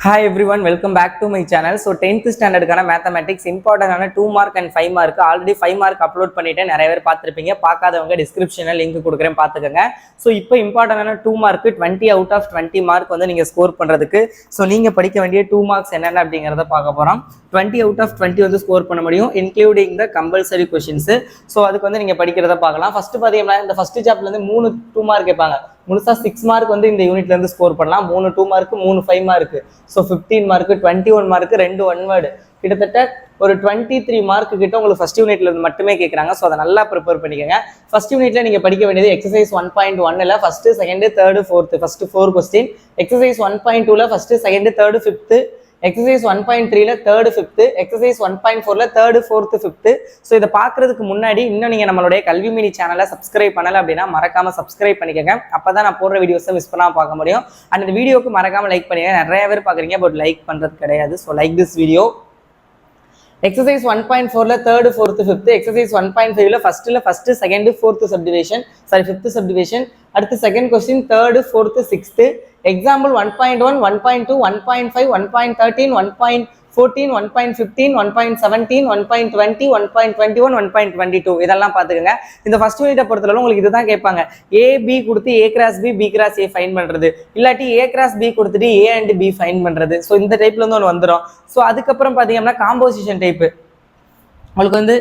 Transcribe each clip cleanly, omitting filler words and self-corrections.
Hi everyone, welcome back to my channel. So 10th standard mathematics important 2 mark and 5 mark already 5 mark upload பண்ணிட்டேன். நிறைய பேர் பார்த்திருப்பீங்க. பார்க்காதவங்க descriptionல link கொடுக்கிறேன் பார்த்துக்கங்க. So இப்போ important 2 mark 20 out of 20 mark வந்து நீங்க ஸ்கோர் பண்றதுக்கு so நீங்க படிக்க வேண்டிய 2 marks என்னென்ன அப்படிங்கறத பார்க்க போறோம். 20 out of 20 வந்து ஸ்கோர் பண்ண முடியும் including the compulsory questions. So அதுக்கு வந்து நீங்க படிக்கிறத பார்க்கலாம். ஃபர்ஸ்ட் பாத்தீங்கன்னா இந்த ஃபர்ஸ்ட் சாப்டர்ல இருந்து 3 2 மார்க் கேட்பாங்க. முழுசா 6 மார்க் வந்து இந்த யூனிட்ல இருந்து ஸ்கோர் பண்ணலாம். 3 2 mark 3 5 mark. So 15 mark 21 mark 2 one word கிட்டத்தட்ட ஒரு 23 மார்க் கிட்ட உங்களுக்கு ஃபர்ஸ்ட் யூனிட்ல இருந்து மட்டுமே கேட்கறாங்க. ஸோ அதை நல்லா ப்ரிப்பேர் பண்ணிக்கோங்க. ஃபர்ஸ்ட் யூனிட்ல நீங்க படிக்க வேண்டியது எக்ஸசைஸ் 1.1ல first second third fourth first 4 question, exercise 1.2ல first second third fifth, exercise 1.3ல தேர்ட் ஃபிஃப்த், எக்ஸசைஸ் 1.4ல தேர்ட் ஃபோர்த் ஃபிஃப்த். ஸோ இதை பார்க்கறதுக்கு முன்னாடி இன்னும் நீங்க நம்மளுடைய கல்வி மினி சேனலை சப்ஸ்கிரைப் பண்ணல அப்படின்னா மறக்காம சப்ஸ்கிரைப் பண்ணிக்கோங்க. அப்பதான் நான் போடுற வீடியோஸை மிஸ் பண்ணாம பார்க்க முடியும். அண்ட் இந்த வீடியோக்கு மறக்காம லைக் பண்ணுங்க. நிறைய பேர் பாக்குறீங்க பட் லைக் பண்றது கிடையாது. So like this video. Exercise 1.4ல தேர்ட் ஃபோர்த் ஃபிஃப்த், எக்ஸசைஸ் 1.5ல first second fourth subdivision fifth subdivision, அடுத்து second question third fourth sixth, example 1.1 1.2 1.5 1.13 1.14 1.15 1.17 1.20 1.21 1.22 இதெல்லாம் பாத்துக்கோங்க. இந்த ஃபர்ஸ்ட் யூனிட்டை பொறுத்தளவு உங்களுக்கு இதுதான் கேட்பாங்க. ஏ பி கொடுத்து A cross B B cross A find பண்றது, இல்லாட்டி ஏ கிராஸ் பி கொடுத்துட்டு ஏ அண்ட் பி ஃபைன் பண்றது. ஸோ இந்த டைப்ல இருந்து ஒன்று வந்துடும். ஸோ அதுக்கப்புறம் பாத்தீங்கன்னா காம்போசிஷன் டைப் உங்களுக்கு வந்து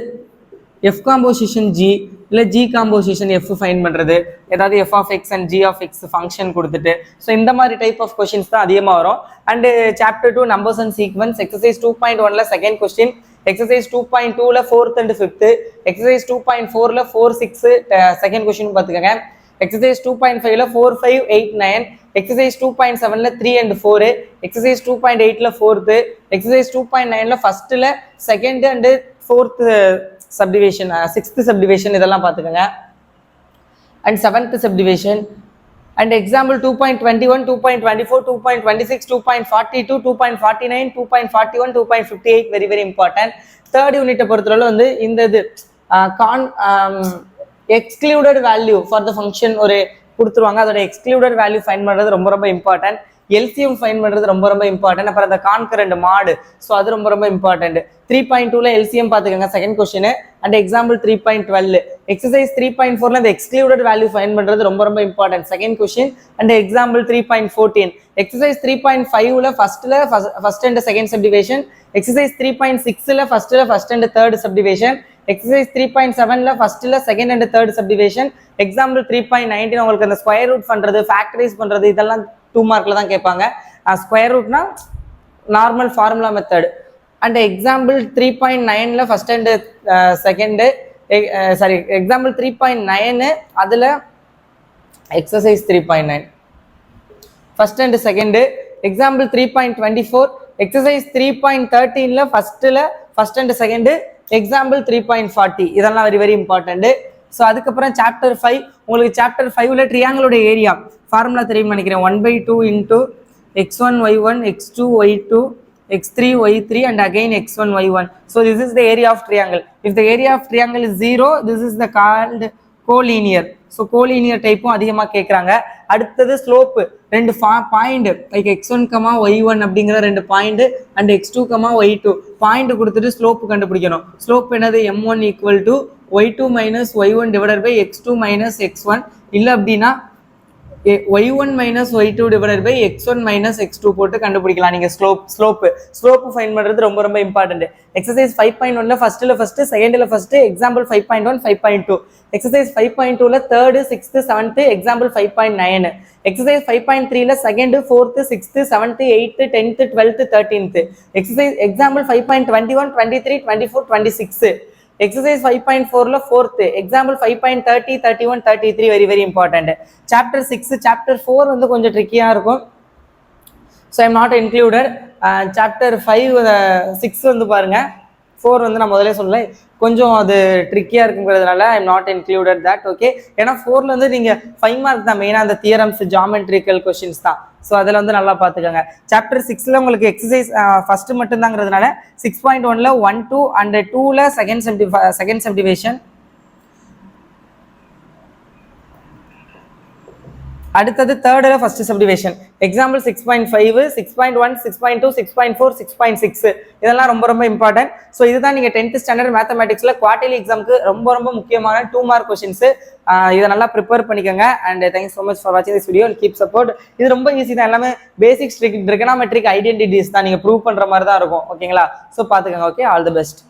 எஃப் காம்போசிஷன் ஜி இல்லை ஜி காம்போசிஷன் எஃப் ஃபைன் பண்ணுறது, ஏதாவது F of X and G of X function கொடுத்துட்டு ஸோ இந்த மாதிரி டைப் ஆஃப் கொஸ்டின்ஸ் தான் அதிகமாக வரும். And chapter 2 numbers and sequence, exercise 2.1ல செகண்ட் கொஸ்டின், எக்ஸசைஸ் 2.2ல ஃபோர்த் அண்ட் ஃபிஃப்த், எக்ஸசைஸ் 2.4ல 4 6 செகண்ட் கொஸ்டின் பார்த்துக்கோங்க, எக்ஸசைஸ் 2.5ல 4 5 8 9, எக்ஸசைஸ் 2.7ல 3 and 4, எக்ஸசைஸ் 2.8ல ஃபோர்த்து, எக்ஸசைஸ் 2.9ல ஃபர்ஸ்ட்ல second and fourth subdivision, sixth subdivision இதெல்லாம் பார்த்துக்கோங்க. And seventh subdivision and example 2.21 2.24 2.26 2.42 2.49 2.41 2.58 very very important. Third யூனிட்டை பொறுத்தவரை வந்து இந்த இது excluded value for the function ஒரு கொடுத்துருவாங்க. அதோட எக்ஸ்க்ளூடட் வேல்யூ ஃபைன் பண்ணுறது ரொம்ப ரொம்ப இம்பார்ட்டன்ட். எல்சிஎம் ஃபைன் பண்ணுறது ரொம்ப ரொம்ப இம்பார்ட்டன்ட். அப்புறம் அந்த கான்கரண்ட் மாடு ஸோ அது ரொம்ப ரொம்ப இம்பார்ட்டன்ட். 3.2ல எல்சிஎம் பார்த்துக்கோங்க second question. And example 3.12 exercise 3.4ல இந்த எக்ஸ்க்ளூடட் வேல்யூ ஃபைன் பண்ணுறது ரொம்ப ரொம்ப important second question. And example 3.14 exercise 3.5ல first and second subdivision, exercise 3.6ல first and third subdivision, exercise 3.7ல ஃபர்ஸ்ட்ல second and third subdivision, example 3.19 உங்களுக்கு அந்த ஸ்கொயர் ரூட் பண்றது ஃபேக்டரைஸ் பண்றது இதெல்லாம் 2 மார்க்ல தான் கேட்பாங்க. ஸ்கொயர் ரூட்னா normal formula method. And example 3.9ல ஃபர்ஸ்ட் அண்ட் செகண்ட் எக்ஸாம்பிள் 3.9 அதுல exercise 3.9 first and second, example 3.24 exercise 3.13ல ஃபர்ஸ்ட் அண்ட் செகண்ட், எக்ஸாம்பிள் 3.40 இதெல்லாம் வெரி வெரி இம்பார்ட்டன்ட். ஸோ அதுக்கப்புறம் சாப்டர் 5 உங்களுக்கு சாப்டர் 5ல ட்ரியாங்கிளோட ஏரியா ஃபார்முலா தெரியும் நினைக்கிறேன். 1/2 into x1 y1 x2 y2 x3 y3 and again x1 y1. So this is the area of triangle. If the area of triangle is 0, this is the called collinear. So collinear டைப்பும் அதிகமாக கேட்குறாங்க. அடுத்தது slope ரெண்டு point like x1, y1 அப்படிங்கிற ரெண்டு point and x2, y2 point கொடுத்துட்டு slope கண்டுபிடிக்கணும். Slope என்னது m1 equal to y2 minus y1 divided by x2 minus x1, இல்லை அப்படின்னா y1 minus y2 divided by x1 minus x2 போட்டு கண்டுபிடிக்கலாம். நீங்க ஸ்லோப் ஃபைன் பண்றது ரொம்ப ரொம்ப இம்பார்ட்டன்ட். எக்ஸசைஸ் 5.1ல ஃபர்ஸ்ட் செகண்ட்ல ஃபர்ஸ்ட், எக்ஸாம்பிள் 5.1 5.2, எக்ஸசைஸ் 5.2ல third sixth seventh, example 5.9, exercise 5.3ல second fourth sixth seventh eighth 10th 12th 13th, exercise example 5.21 23 24 26, exercise 5.4ல fourth, example 5.30 31 33 very very important. Chapter 6 chapter 4 வந்து கொஞ்சம் ட்ரிக்கியா இருக்கும். So I'm not included. Chapter 6 வந்து பாருங்க, 4 வந்து நான் முதல்ல சொல்லலை கொஞ்சம் அது ட்ரிக்கியா இருக்குங்கிறதுனால I'm not included that. Okay, ஏன்னா 4ல வந்து நீங்க 5 மார்க் தான் மெயினா அந்த தியரம்ஸ் ஜாமெட்ரிக்கல் கொஸ்டின்ஸ் தான். ஸோ அதில் வந்து நல்லா பார்த்துக்கோங்க. சாப்டர் 6ல உங்களுக்கு எக்ஸசைஸ் ஃபர்ஸ்ட் மட்டும்தாங்கிறதுனால 6.1ல 1 2 அண்ட் 2ல செகண்ட் சப்டிவிஷன், அடுத்தது தேர்டில் ஃபர்ஸ்ட் சப்டிவிஷன் எக்ஸாம்பிள் 6.5 6.1 6.2 6.4 6.6 இதெல்லாம் ரொம்ப ரொம்ப இம்பார்ட்டன்ட். ஸோ இதுதான் நீங்கள் 10th ஸ்டாண்டர்ட் மேத்தமேட்டிக்ஸில் குவார்டர்லி எக்ஸாமுக்கு ரொம்ப ரொம்ப முக்கியமான 2 மார்க் கொஸ்டின்ஸ். இதை நல்லா ப்ரிப்பேர் பண்ணிக்கோங்க. And thanks so much for வாட்சிங் this video and keep support. இது ரொம்ப ஈஸி தான், எல்லாமே பேசிக் ட்ரிகனாமெட்ரிக் ஐடென்டிட்டிஸ் தான், நீங்கள் ப்ரூவ் பண்ணுற மாதிரி தான் இருக்கும். ஓகேங்களா? ஸோ பார்த்துக்கோங்க. Okay, all the best.